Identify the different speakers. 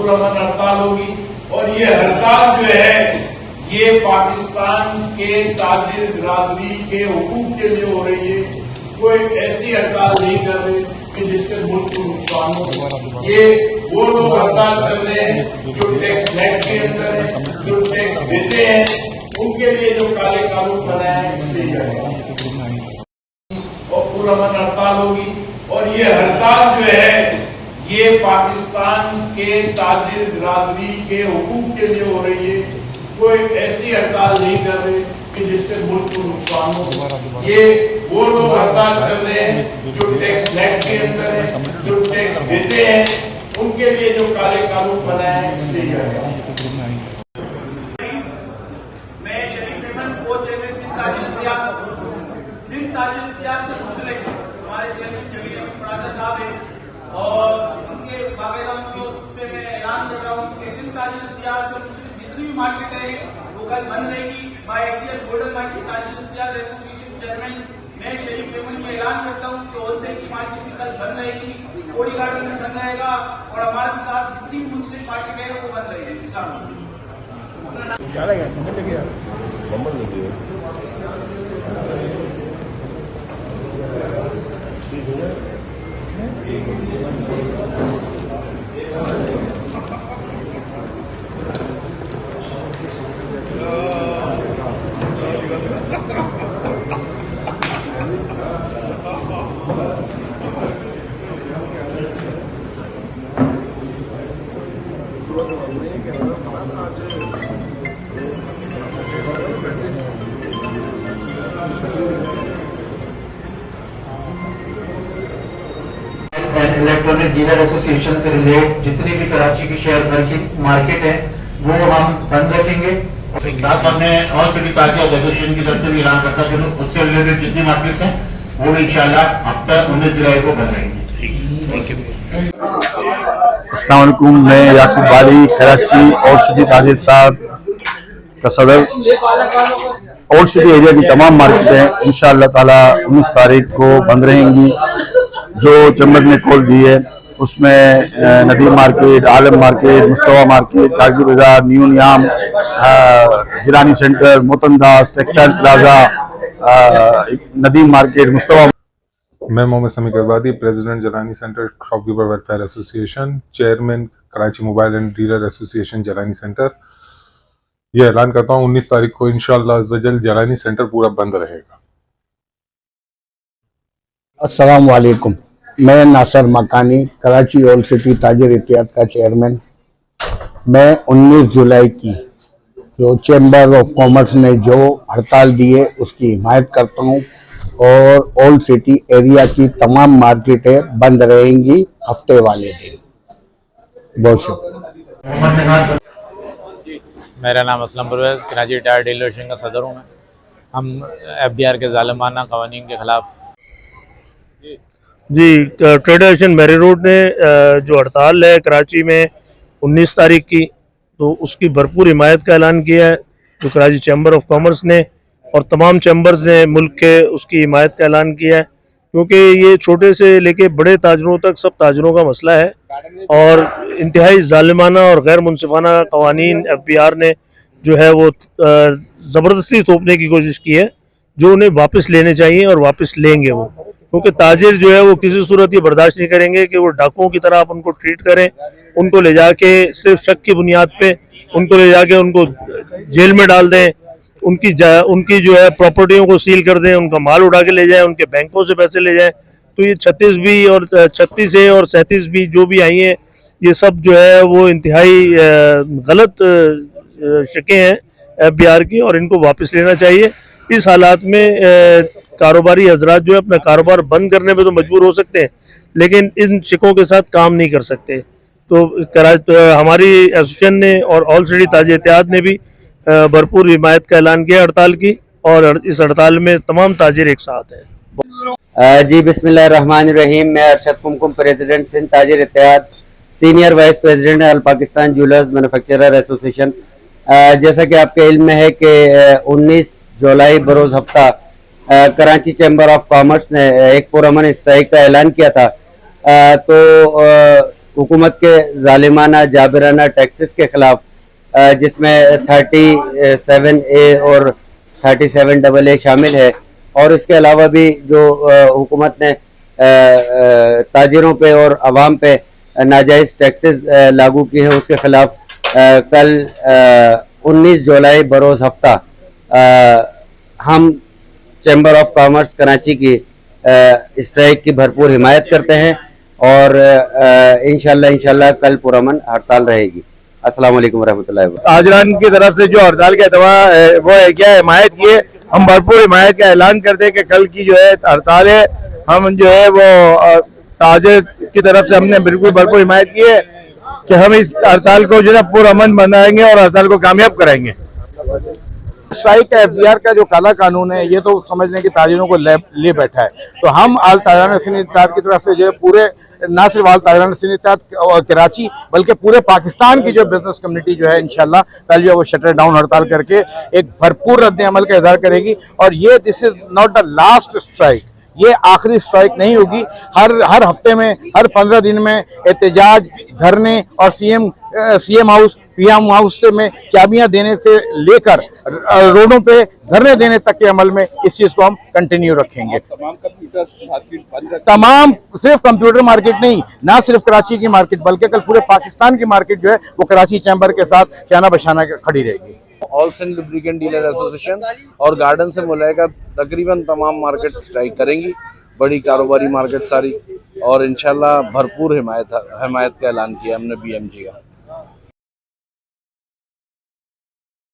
Speaker 1: पुरअमन हड़ताल होगी। और ये हड़ताल जो है ये पाकिस्तान के ताजिर बिरादरी के हुकूक के लिए हो रही है। कोई ऐसी हड़ताल नहीं कर रहे कि जिससे मुल्क को नुकसान हो। ये वो लोग हड़ताल कर रहे हैं जो टैक्स नेट के अंदर है, जो टैक्स देते हैं, उनके लिए जो काले कानून बनाए हैं, इसलिए और पुरअमन हड़ताल होगी। और ये हड़ताल जो है ये पाकिस्तान के ताजिर बिरादरी के हुकूक के लिए हो रही है। कोई ऐसी हड़ताल नहीं कर रहे कि जिससे मुल्क को नुकसान हो। ये वो लोग हड़ताल कर रहे हैं जो टैक्स नेट के अंदर है, जो टैक्स देते हैं, उनके लिए जो काले कानून बनाए हैं, इसलिए
Speaker 2: मैं शरीफ मेमन को चेयरमैन सिंध ताजिर इतिहास से मुंसलिक हमारे चेयरमैन जमीर अहमद पराशा साहब हैं और उनके बाकायदा उनके उस पर मैं ऐलान कर रहा हूँ कि सिंध ताजिर इतिहास से मुंसलिक जितनी भी मार्केट है वो कल बंद रहेगी। बाय एसीएस गोल्डन मार्केट ताजिर इतिहास एसोसिएशन चेयरमैन मैं शरीफ मेमन ये ऐलान करता हूँ कि होलसेल की मार्केट भी कल बंद रहेगी, कोड़ी गार्डन में बंद रहेगा और हमारे साथ जितनी भी मुंसलिक मार्केट है वो बंद रहेगी।
Speaker 3: इलेक्ट्रॉनिक डीलर एसोसिएशन से रिलेट जितनी भी कराची की शेयर मार्केट है वो हम बंद रखेंगे। साथ हमने और सिटी ताजिर एसोसिएशन की तरफ से भी ऐलान करता है उससे रिलेटेड जितनी मार्केट्स हैं वो भी इंशाल्लाह हफ्ता 19 जुलाई को बंद रहेंगी।
Speaker 4: अस्सलाम वालेकुम, मैं याकूब वाली कराची ओल्ड सिटी ताजिर का सदर। ओल्ड सिटी एरिया की तमाम मार्केटें इंशाअल्लाह ताला 19 तारीख को बंद रहेंगी। जो चैम्बर ने कॉल दी है उसमें Nadeem market, Alam market, Mustafa market, Kagzi Bazaar, new नियाम, जिलानी सेंटर, मोतनदास, textile plaza, Nadeem market, Mustafa.
Speaker 5: मैं Mohammad Sameeq Abadi, president Jilani center shopkeeper welfare association, chairman Karachi mobile and dealer association Jilani center, ये ऐलान करता हूँ 19 तारीख को इंशाअल्लाह अज़्ज़वजल जलानी सेंटर पूरा बंद रहेगा।
Speaker 6: अस्सलाम वालेकुम, मैं नासर मकानी कराची ओल्ड सिटी ताजिर इतिहाद का चेयरमैन। मैं 19 जुलाई की जो चैम्बर ऑफ कॉमर्स ने जो हड़ताल दी है उसकी हिमायत करता हूँ और ओल्ड सिटी एरिया की तमाम मार्केटें बंद रहेंगी हफ्ते वाले दिन। बहुत शुक्रिया।
Speaker 7: मेरा नाम Aslam Parvez, Karachi tyre dealer association का सदर हूँ मैं। हम FDR के ज़ालिमाना क़वानीन के ख़िलाफ़
Speaker 8: जी ट्रेड एसोसिएशन मेरी रोड ने जो हड़ताल है कराची में 19 तारीख की, तो उसकी भरपूर हिमायत का ऐलान किया है जो कराची चैम्बर ऑफ कॉमर्स ने और तमाम चैम्बर्स ने मुल्क के उसकी हिमायत का ऐलान किया है, क्योंकि ये छोटे से लेके बड़े ताजरों तक सब ताजरों का मसला है और इंतहाई ज़ालिमाना और गैर मुनसिफाना क़वानीन FBR ने जो है वो ज़बरदस्ती थोपने की कोशिश की है, जो उन्हें वापस लेने चाहिए और वापस लेंगे वो, क्योंकि ताजिर जो है वो किसी सूरत ये बर्दाश्त नहीं करेंगे कि वो डाकुओं की तरह आप उनको ट्रीट करें, उनको ले जाके सिर्फ शक की बुनियाद पे उनको ले जाके उनको जेल में डाल दें, उनकी जो है प्रॉपर्टियों को सील कर दें, उनका माल उड़ा के ले जाएं, उनके बैंकों से पैसे ले जाएं। तो ये 36 और 37 जो भी आई हैं, ये सब जो है वो इंतहाई गलत शिकें हैं FBR की और इनको वापस लेना चाहिए। इस हालात में कारोबारी हजरात जो है अपना कारोबार बंद करने पे तो मजबूर हो सकते हैं, लेकिन इन शिकों के साथ काम नहीं कर सकते। तो हमारी एसोसिएशन ने और ऑल सिटी ताजिर इत्तेहाद ने भी भरपूर हिमायत का ऐलान किया हड़ताल की और इस हड़ताल में तमाम ताजिर एक साथ हैं।
Speaker 9: जी बिस्मिल्लाहिर्रहमानिर्रहीम। मैं Arshad Kumkum, president Sindh Tajir Ittehad, senior vice president all Pakistan jewellers manufacturer association. जैसा कि आपके इल्म में है कि 19 जुलाई बरोज़ हफ्ता कराची चैम्बर ऑफ कॉमर्स ने एक पुरअमन स्ट्राइक का ऐलान किया था। तो हुकूमत के जालिमाना जाबिराना टैक्सेस के खिलाफ, जिसमें 37A और 37AA शामिल है, और इसके अलावा भी जो हुकूमत ने ताजिरों पे और अवाम पे नाजायज़ टैक्सेस लागू किए हैं, उसके खिलाफ कल 19 जुलाई बरोज़ हफ्ता हम चैम्बर ऑफ कॉमर्स कराची की स्ट्राइक की भरपूर हिमायत करते हैं और इंशाल्लाह कल पुरअमन हड़ताल रहेगी। अस्सलाम वालेकुम रहमतुल्लाहि व बरकातहू।
Speaker 4: ताजरान की तरफ से जो हड़ताल का अतवा वो है क्या हिमायत की है, हम भरपूर हिमायत का ऐलान करते हैं कि कल की जो है हड़ताल है, हम जो है वो ताजिर की तरफ से हमने बिल्कुल भरपूर हिमायत की है कि हम इस हड़ताल को जो है पुरअमन बनाएंगे और हड़ताल को कामयाब कराएंगे। स्ट्राइक का FBR का जो काला कानून है, ये तो समझ लें कि ताजिरों को ले बैठा है। तो हम आल ताजरान सिंध इत्तेहाद की तरफ से जो पूरे ना सिर्फ आल ताजरान सिंध इत्तेहाद कराची बल्कि पूरे पाकिस्तान की जो बिजनेस कम्युनिटी जो है इंशाल्लाह कल जो है वो शटर डाउन हड़ताल करके एक भरपूर रद्द अमल का इज़हार करेगी। और ये this is not the last strike, ये आखिरी स्ट्राइक नहीं होगी। हर हफ्ते में, हर 15 दिन में एहतजाज, धरने और सीएम हाउस, PM हाउस में चाबियां देने से लेकर रोडों पे धरने देने तक के अमल में इस चीज को हम कंटिन्यू रखेंगे। तमाम सिर्फ कंप्यूटर मार्केट नहीं, ना सिर्फ कराची की मार्केट बल्कि कल पूरे पाकिस्तान की मार्केट जो है वो कराची चैम्बर के साथ शाना बशाना खड़ी रहेगी।
Speaker 10: All Sindh lubricant dealer association और गार्डन से मुलायका तकरीबन तमाम मार्केट स्ट्राइक करेंगी, बड़ी कारोबारी मार्केट सारी, और इंशाल्लाह भरपूर हिमायत का ऐलान किया हमने BMG का।